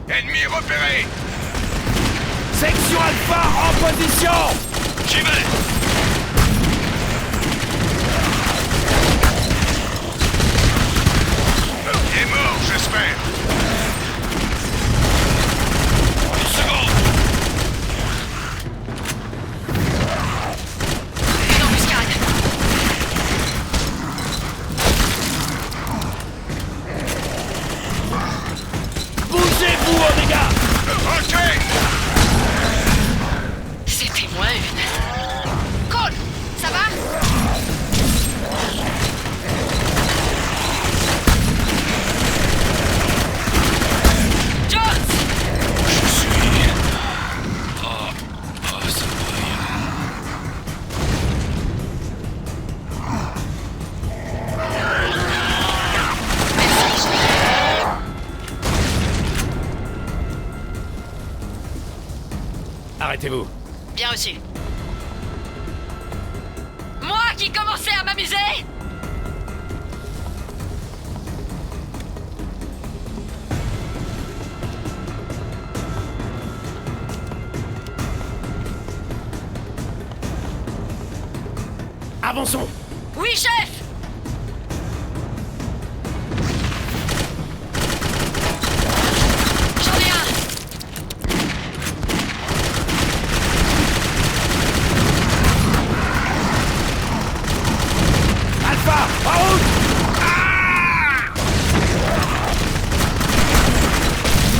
Ennemi repéré! Section Alpha en position! J'y vais! Il est mort, j'espère! Une seconde! Une embuscade. Bougez-vous, Omega! Ok! C'était moins une. Cole, ça va? Jones! Je suis... Oh, ça va rien. Arrêtez-vous. Bien reçu. Moi qui commençais à m'amuser? Avançons! Oui, chef! J'en ai un! Alpha, en route!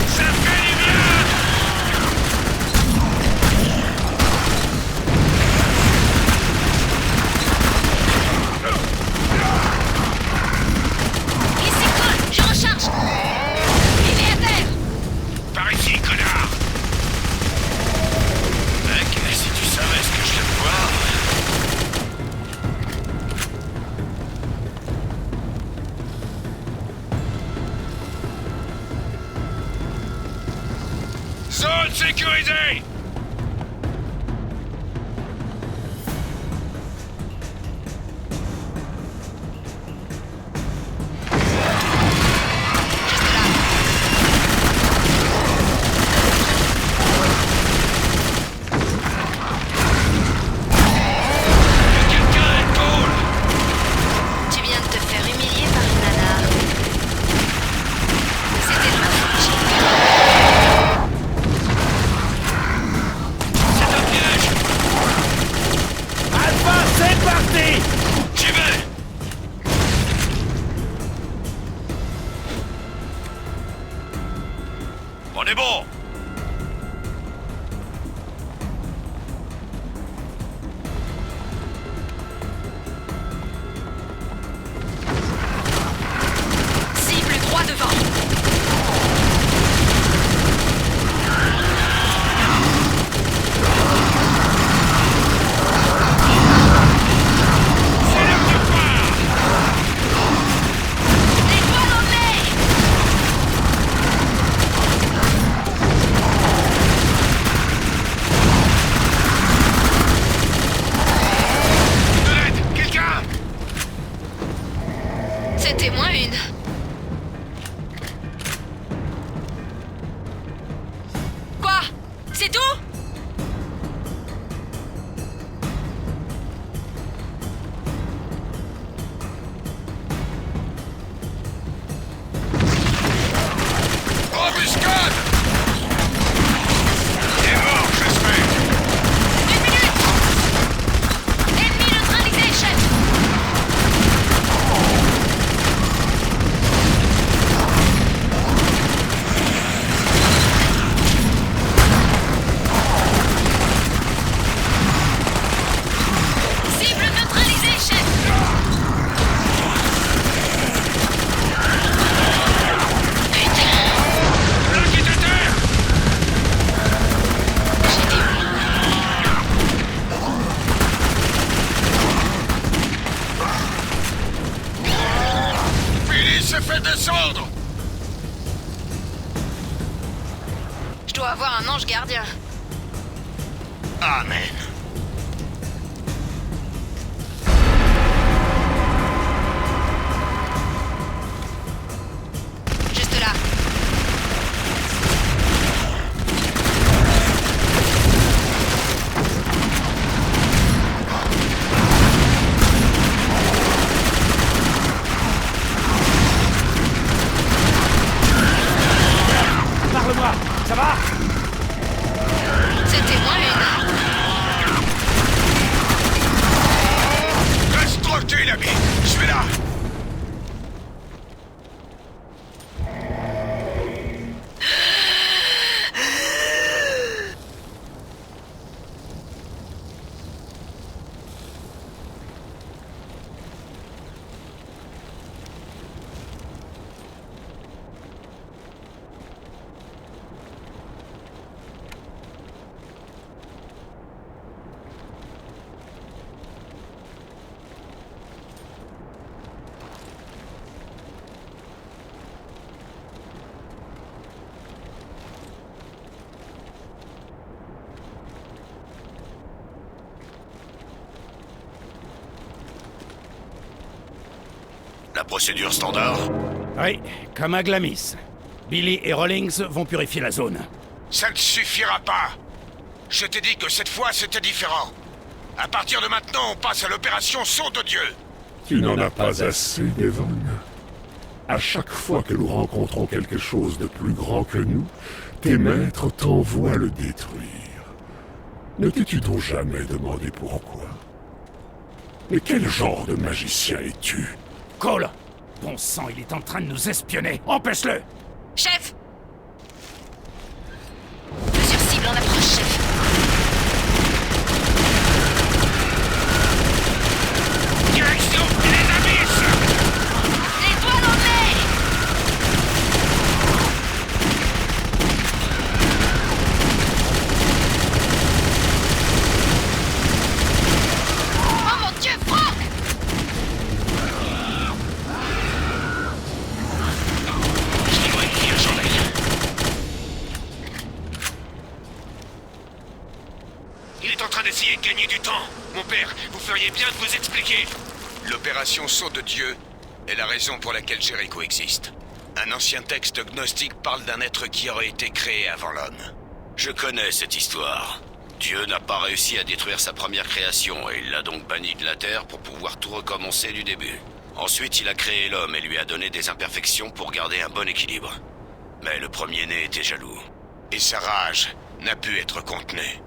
Ça fait du bien! Ici Cole, je recharge! Il est à terre! Par ici, connard! Mec, si tu savais ce que je viens de voir... Zone sécurisée! Juste là. Quelqu'un épaule! Tu viens de te faire humilier par une nana. C'était de ma faute, Jim. C'est un piège! Alpha, c'est parti! J'y vais! On est bon! Cible droit devant. C'est l'heure de part! Étoile en l'air! De l'aide! Quelqu'un! C'était moins une. Quoi? C'est tout? Embuscade! Il est mort, j'espère! Une minute! Ennemi neutralisé, chef! Cible neutralisée, chef! Black est à terre! J'étais où? Billy se fait descendre! Je dois avoir un ange gardien. Amen! Juste là. C'était moins une. Reste tranquille, ami. Je suis là. La procédure standard? Oui, comme à Glamis. Billy et Rawlings vont purifier la zone. Ça ne suffira pas. Je t'ai dit que cette fois, c'était différent. À partir de maintenant, on passe à l'opération Saut de Dieu. Tu n'en as pas assez, Devon. À chaque fois que nous rencontrons quelque chose de plus grand que nous, tes maîtres t'envoient le détruire. Ne t'es-tu donc jamais demandé pourquoi? Mais quel genre de magicien es-tu? Cole! Bon sang, il est en train de nous espionner. Empêche-le! Chef! Plusieurs cibles en approche, chef. Direction les abysses. L'étoile en mer! Oh mon Dieu, Franck! Je dois écrire, j'en ai. Il est en train d'essayer de gagner du temps. Mon père, vous feriez bien de vous expliquer. L'opération Saut de Dieu est la raison pour laquelle Jericho existe. Un ancien texte gnostique parle d'un être qui aurait été créé avant l'homme. Je connais cette histoire. Dieu n'a pas réussi à détruire sa première création et il l'a donc banni de la Terre pour pouvoir tout recommencer du début. Ensuite, il a créé l'homme et lui a donné des imperfections pour garder un bon équilibre. Mais le premier-né était jaloux. Et sa rage n'a pu être contenue.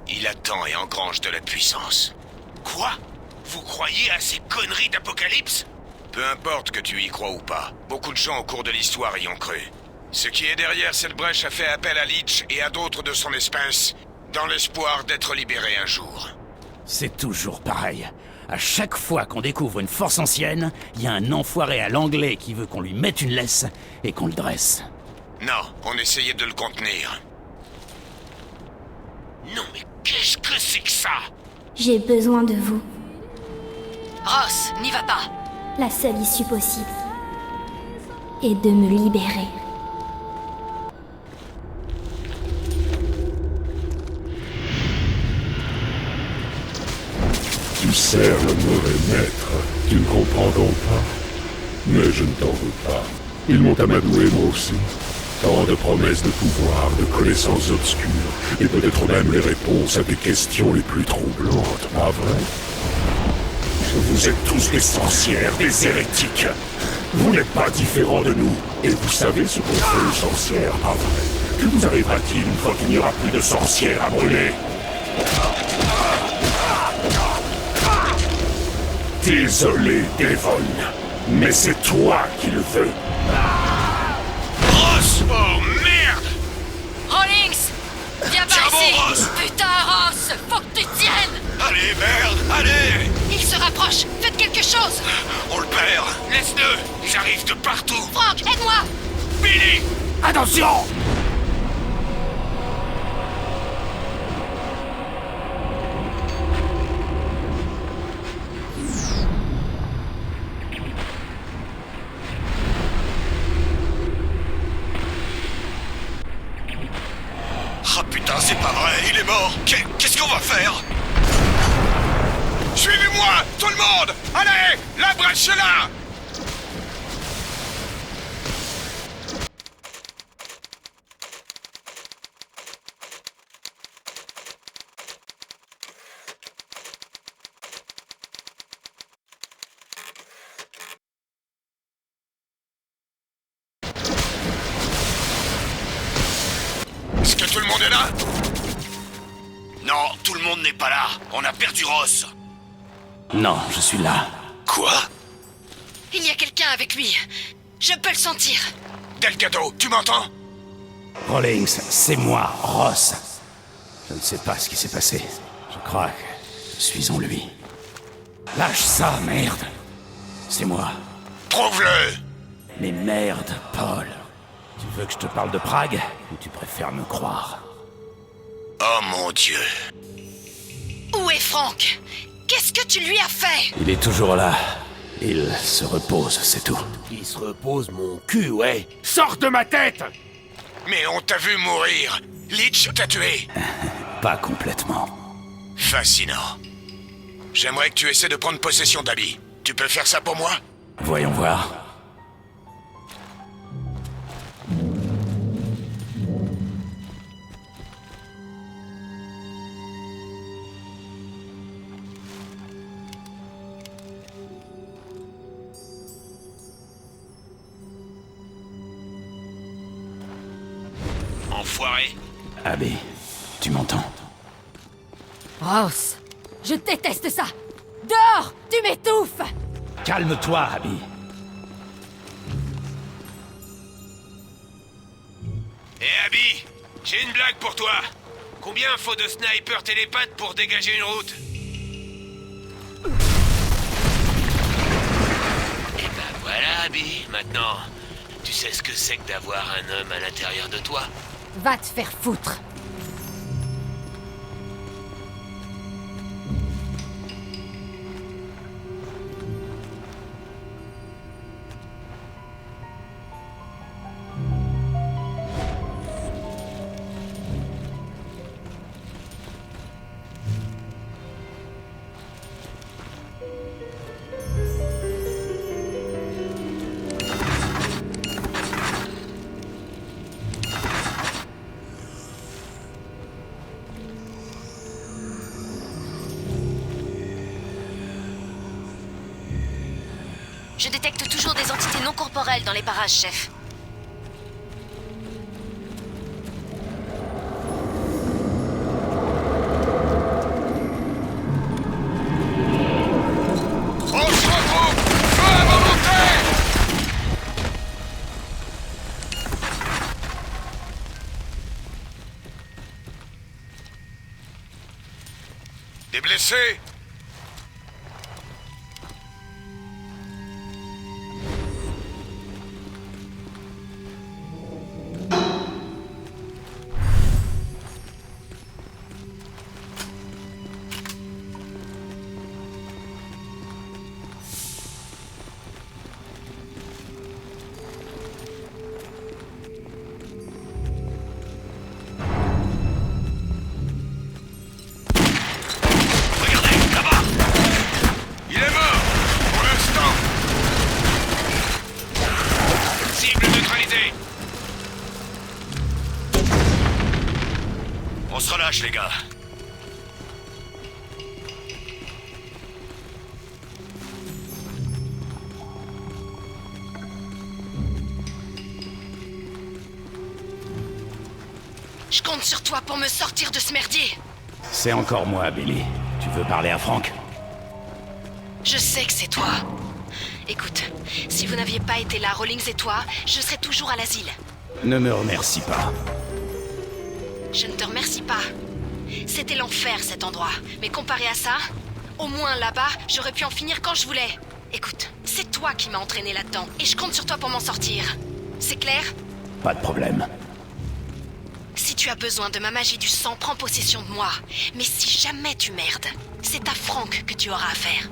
Il attend et engrange de la puissance. Quoi? Vous croyez à ces conneries d'Apocalypse? Peu importe que tu y crois ou pas, beaucoup de gens au cours de l'histoire y ont cru. Ce qui est derrière cette brèche a fait appel à Leech et à d'autres de son espèce, dans l'espoir d'être libéré un jour. C'est toujours pareil. À chaque fois qu'on découvre une force ancienne, il y a un enfoiré à l'anglais qui veut qu'on lui mette une laisse et qu'on le dresse. Non, on essayait de le contenir. Non mais qu'est-ce que c'est que ça? J'ai besoin de vous. Ross, n'y va pas. La seule issue possible est de me libérer. Tu sers le mauvais maître. Tu ne comprends donc pas. Mais je ne t'en veux pas. Ils m'ont amadoué moi aussi. Tant de promesses de pouvoir, de connaissances obscures, et peut-être même les réponses à tes questions les plus troublantes, pas vrai? Vous êtes tous des sorcières, des hérétiques. Vous n'êtes pas différents de nous. Et vous savez ce qu'on fait aux sorcières, pas vrai? Que vous arrivera-t-il une fois qu'il n'y aura plus de sorcières à brûler? Désolé, Devon, mais c'est toi qui le veux. Ross! Oh merde! Rawlings! Viens Tiens par bon, ici! Ross! Putain, Ross! Faut que tu tiennes! Allez, merde! Allez! Il se rapproche! Faites quelque chose! On le perd! Laisse-le! Ils arrivent de partout! Franck, aide-moi! Billy! Attention! Ah putain, c'est pas vrai, il est mort! Qu'est-ce qu'on va faire? Suivez-moi, tout le monde! Allez! La brèche est là! Est-ce que tout le monde est là? Non, tout le monde n'est pas là. On a perdu Ross. Non, je suis là. Quoi? Il y a quelqu'un avec lui. Je peux le sentir. Delgado, tu m'entends? Rawlings, c'est moi, Ross. Je ne sais pas ce qui s'est passé. Je crois que je suis en lui. Lâche ça, merde. C'est moi. Prouve-le! Mais merde, Paul. Tu veux que je te parle de Prague ou tu préfères me croire? Oh mon Dieu. Où est Frank? Qu'est-ce que tu lui as fait? Il est toujours là. Il se repose, c'est tout. Il se repose mon cul, ouais. Sors de ma tête! Mais on t'a vu mourir. Leech t'a tué. Pas complètement. Fascinant. J'aimerais que tu essaies de prendre possession d'Abby. Tu peux faire ça pour moi? Voyons voir. Enfoiré. Abby, tu m'entends? Ross, je déteste ça. Dehors, tu m'étouffes. Calme-toi, Abby. Eh Abby, j'ai une blague pour toi. Combien faut de snipers télépathes pour dégager une route? Et ben voilà, Abby. Maintenant, tu sais ce que c'est que d'avoir un homme à l'intérieur de toi? Va te faire foutre. Je détecte toujours des entités non corporelles dans les parages, chef. On se retrouve! Feu à volonté! Des blessés? Il est mort! Pour l'instant! Cible neutralisée! On se relâche, les gars. Je compte sur toi pour me sortir de ce merdier. C'est encore moi, Billy. Tu veux parler à Frank? Je sais que c'est toi. Écoute, si vous n'aviez pas été là, Rawlings et toi, je serais toujours à l'asile. Ne me remercie pas. Je ne te remercie pas. C'était l'enfer, cet endroit. Mais comparé à ça, au moins là-bas, j'aurais pu en finir quand je voulais. Écoute, c'est toi qui m'as entraîné là-dedans, et je compte sur toi pour m'en sortir. C'est clair? Pas de problème. Si tu as besoin de ma magie du sang, prends possession de moi. Mais si jamais tu merdes, c'est à Frank que tu auras affaire.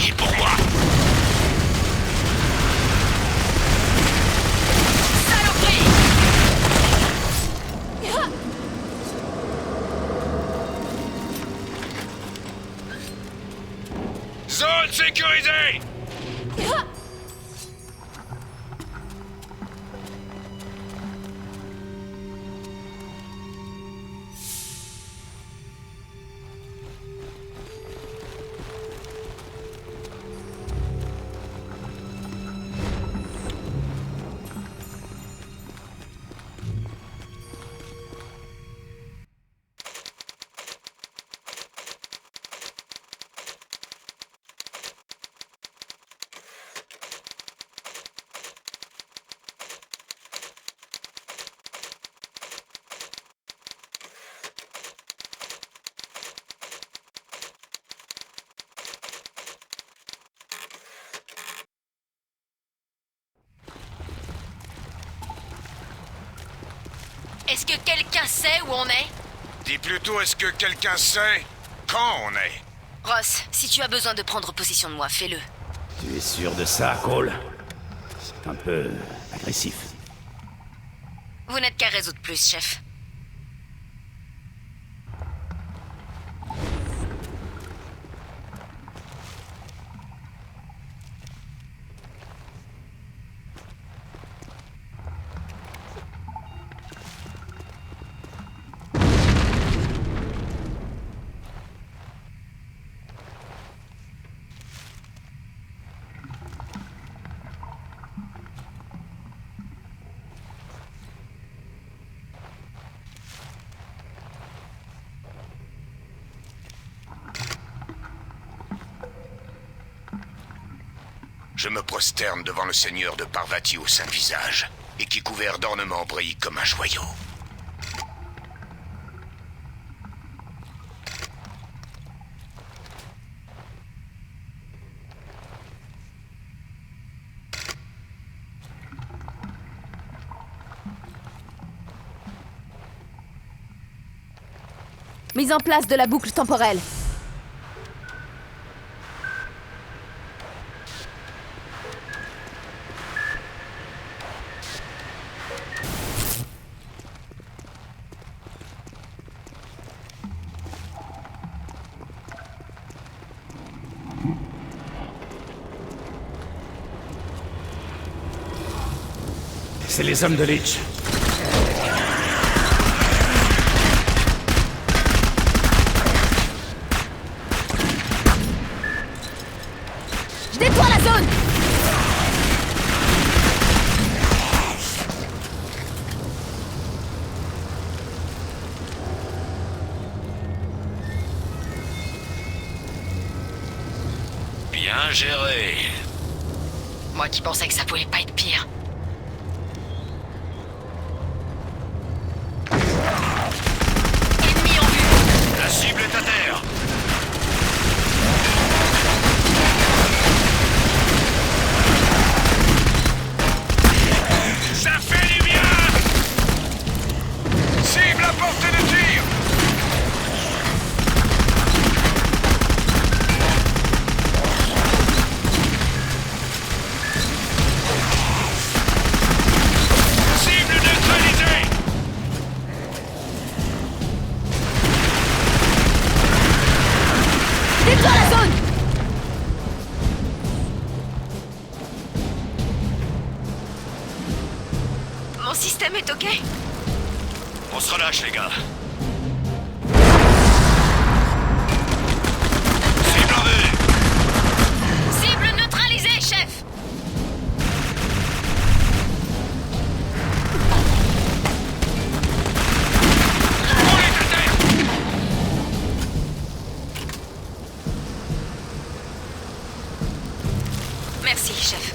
Et pour moi! Saloperie! Zone sécurisée! Est-ce que quelqu'un sait où on est? Dis plutôt, est-ce que quelqu'un sait quand on est? Ross, si tu as besoin de prendre possession de moi, fais-le. Tu es sûr de ça, Cole? C'est un peu agressif. Vous n'êtes qu'à résoudre plus, chef. Je me prosterne devant le seigneur de Parvati au saint visage, et qui couvert d'ornements brille comme un joyau. Mise en place de la boucle temporelle. C'est les hommes de Lich. Je nettoie la zone! Bien géré. Moi qui pensais que ça pouvait pas être pire. Ennemi en vue! La cible est à terre. Ça fait du bien! Cible à portée de tir! Cible neutralisée! Nettoie la zone! Mon système est ok? On se relâche, les gars. Cible en vue. Cible neutralisée, chef! On est à terre! Merci, chef.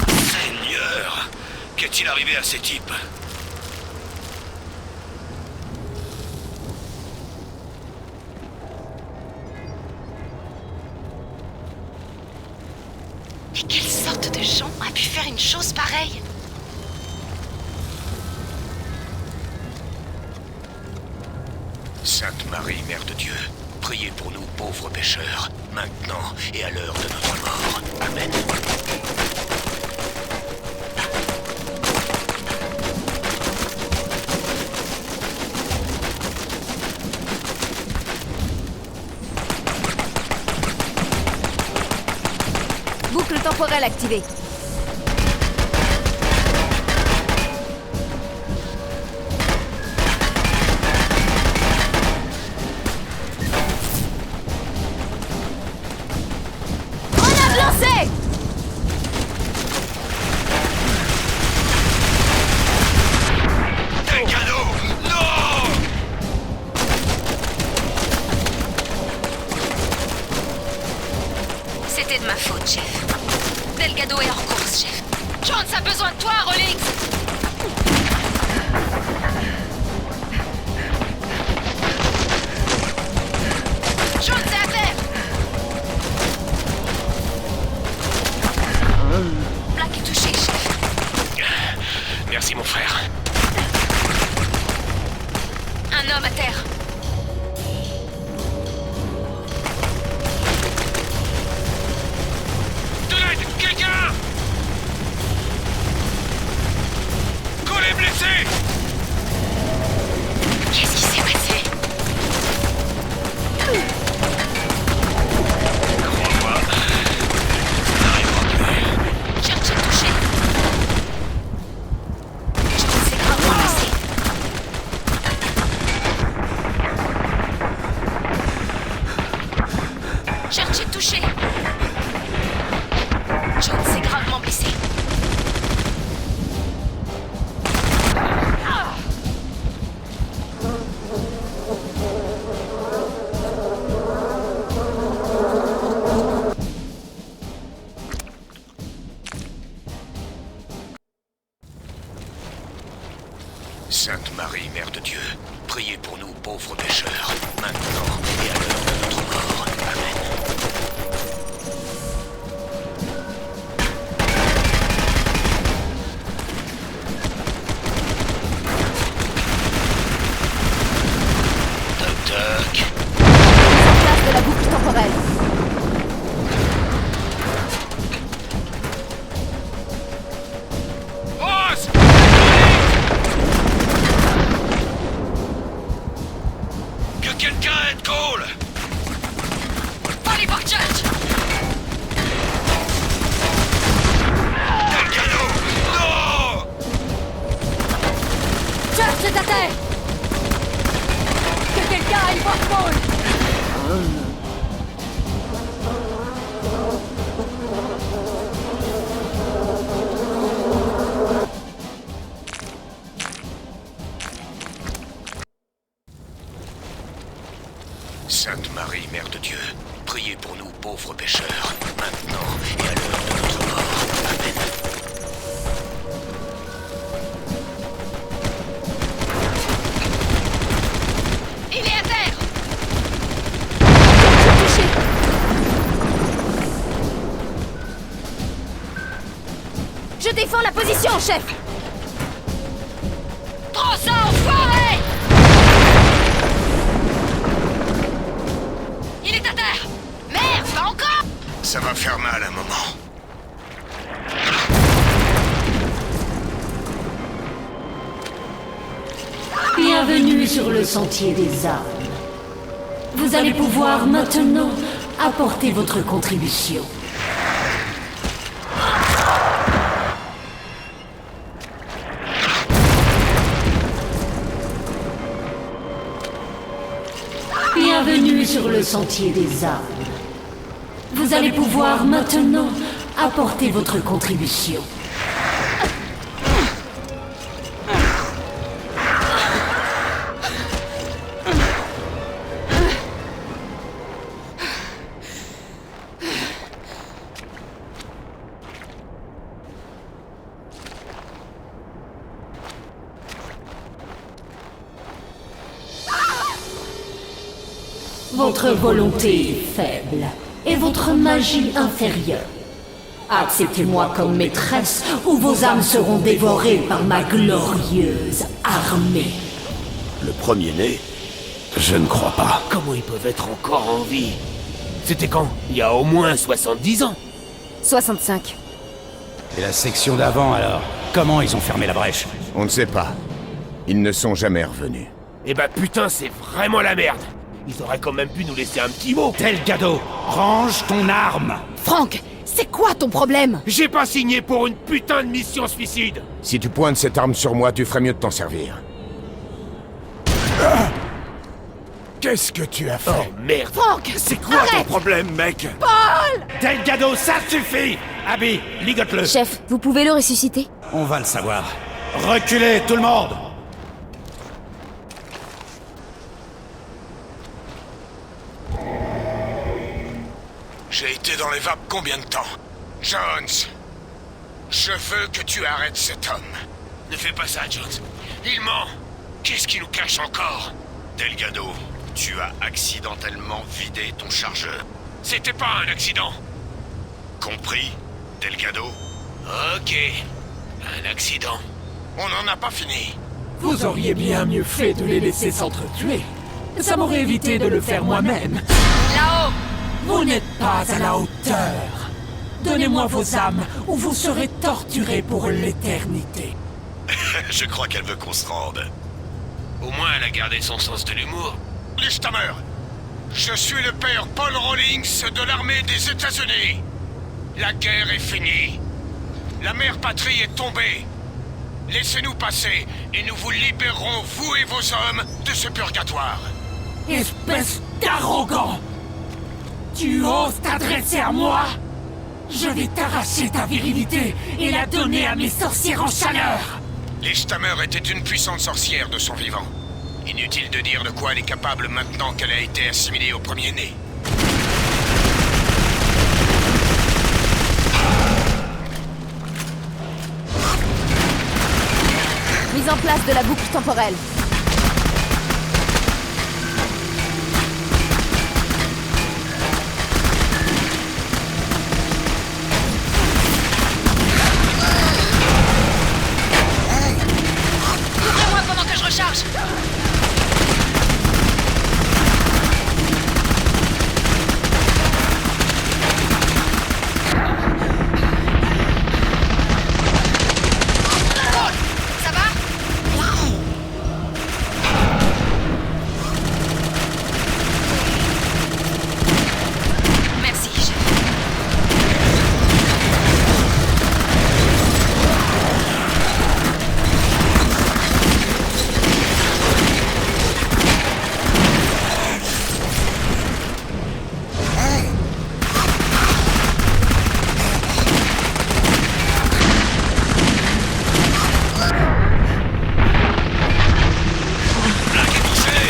Seigneur, qu'est-il arrivé à ces types? Mais quelle sorte de gens a pu faire une chose pareille? Sainte Marie, Mère de Dieu, priez pour nous pauvres pécheurs, maintenant et à l'heure de notre mort. Amen. Boucle temporelle activée. Grenade lancée! Un cadeau! Non! C'était C'était de ma faute, chef. Delgado est hors course, chef. Jones a besoin de toi, Rawlings! Jones est à terre! Black est touché, chef. Merci, mon frère. Un homme à terre. De l'aide! Quelqu'un! Cole est blessé! Qu'est-ce qui s'est passé? Crois-moi, ça n'arrivera plus. Church est touché. Jones est gravement blessé. Church est touché. Jones est gravement blessé. Sainte Marie, Mère de Dieu, priez pour nous pauvres pécheurs, maintenant et à l'heure de notre mort. Amen. Toc toc. En place de la boucle temporelle. Rose! Que quelqu'un aide Cole! Allez voir Church! Delgado! Non! Church est à terre! Que quelqu'un aille voir Paul! Sainte Marie, Mère de Dieu, priez pour nous pauvres pécheurs, maintenant et à l'heure de notre mort. Amen. Il est à terre! Touché! Je défends la position, chef! Prends ça, enfoiré! Il est à terre! Merde, pas encore! Ça va faire mal un moment. Bienvenue sur le sentier des âmes. Vous allez pouvoir maintenant apporter votre contribution. Bienvenue sur le sentier des âmes. Vous allez pouvoir maintenant apporter votre contribution. Votre volonté est faible et votre magie inférieure. Acceptez-moi comme maîtresse ou vos âmes seront dévorées par ma glorieuse armée. Le premier-né? Je ne crois pas. Comment ils peuvent être encore en vie? C'était quand? Il y a au moins 70 ans. 65. Et la section d'avant, alors? Comment ils ont fermé la brèche? On ne sait pas. Ils ne sont jamais revenus. Eh bah putain, c'est vraiment la merde. Ils auraient quand même pu nous laisser un petit mot. Delgado, range ton arme! Franck, c'est quoi ton problème? J'ai pas signé pour une putain de mission suicide. Si tu pointes cette arme sur moi, tu ferais mieux de t'en servir. Qu'est-ce que tu as fait? Oh merde. Franck! C'est quoi arrête! ton problème, mec? Delgado, ça suffit! Abby, ligote-le! Chef, vous pouvez le ressusciter? On va le savoir. Reculez, tout le monde! J'ai été dans les vapes combien de temps? Jones, je veux que tu arrêtes cet homme. Ne fais pas ça, Jones. Il ment. Qu'est-ce qu'il nous cache encore? Delgado, tu as accidentellement vidé ton chargeur. C'était pas un accident. Compris, Delgado? Ok. Un accident. On n'en a pas fini. Vous auriez bien mieux fait de les laisser s'entretuer. Ça m'aurait évité de le faire moi-même. Là-haut! Vous n'êtes pas à la hauteur. Donnez-moi vos âmes ou vous serez torturés pour l'éternité. Je crois qu'elle veut qu'on se rende. Au moins, elle a gardé son sens de l'humour. Lichtamer, je suis le père Paul Rawlings de l'armée des États-Unis. La guerre est finie. La mère patrie est tombée. Laissez-nous passer et nous vous libérerons, vous et vos hommes, de ce purgatoire. Espèce d'arrogant! Tu oses t'adresser à moi? Je vais t'arracher ta virilité et la donner à mes sorcières en chaleur! Lichtamer était une puissante sorcière de son vivant. Inutile de dire de quoi elle est capable maintenant qu'elle a été assimilée au premier-né. Mise en place de la boucle temporelle. Ouvrez-moi pendant que je recharge! Ça va? Merci, chef. Black est touché!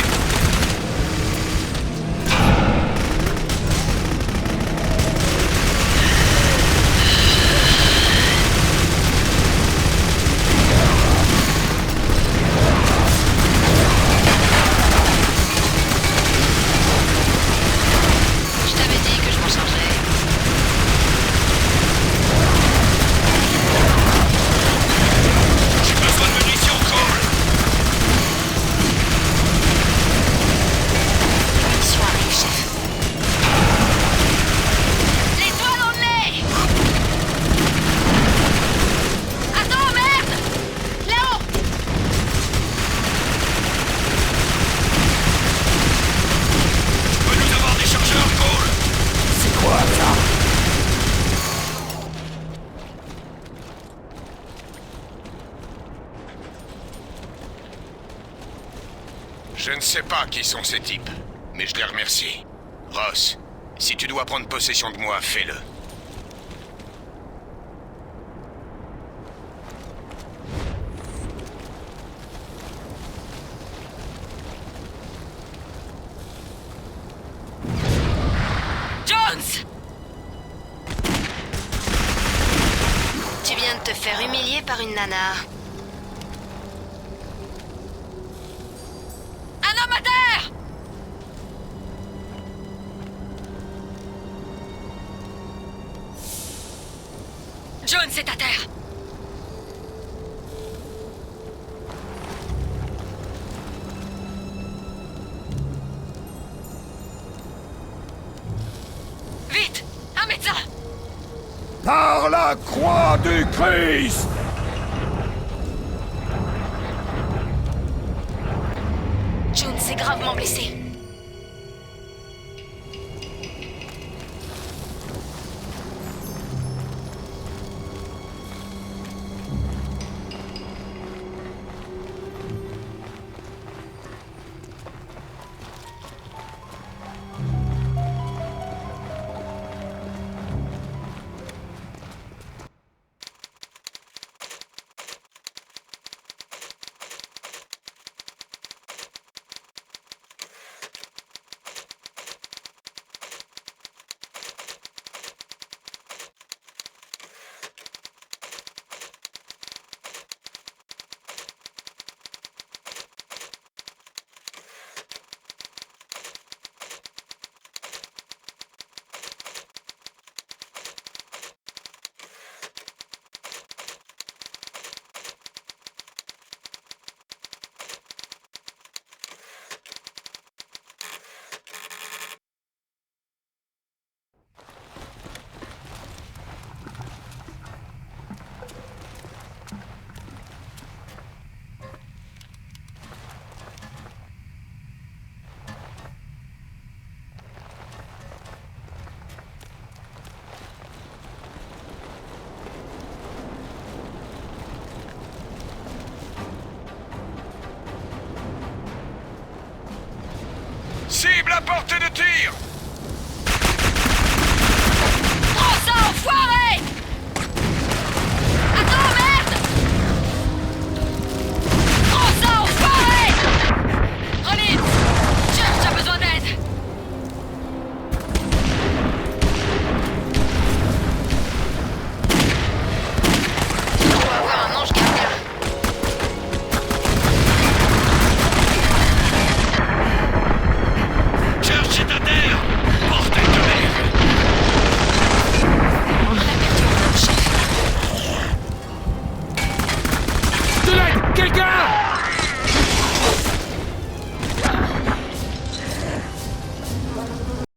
Je t'avais dit que je m'en chargerais. J'ai besoin de munitions, Cole! Mission arrive, chef. L'étoile en nez! Attends, merde! Là-haut! Tu peux nous avoir des chargeurs, Cole? C'est quoi ça? Je ne sais pas qui sont ces types, mais je les remercie. Ross, si tu dois prendre possession de moi, fais-le. Jones! Tu viens de te faire humilier par une nana. Un homme à terre! Jones est à terre! Vite! Un médecin! Par la croix du Christ! Jones est gravement blessé. la porte de tir!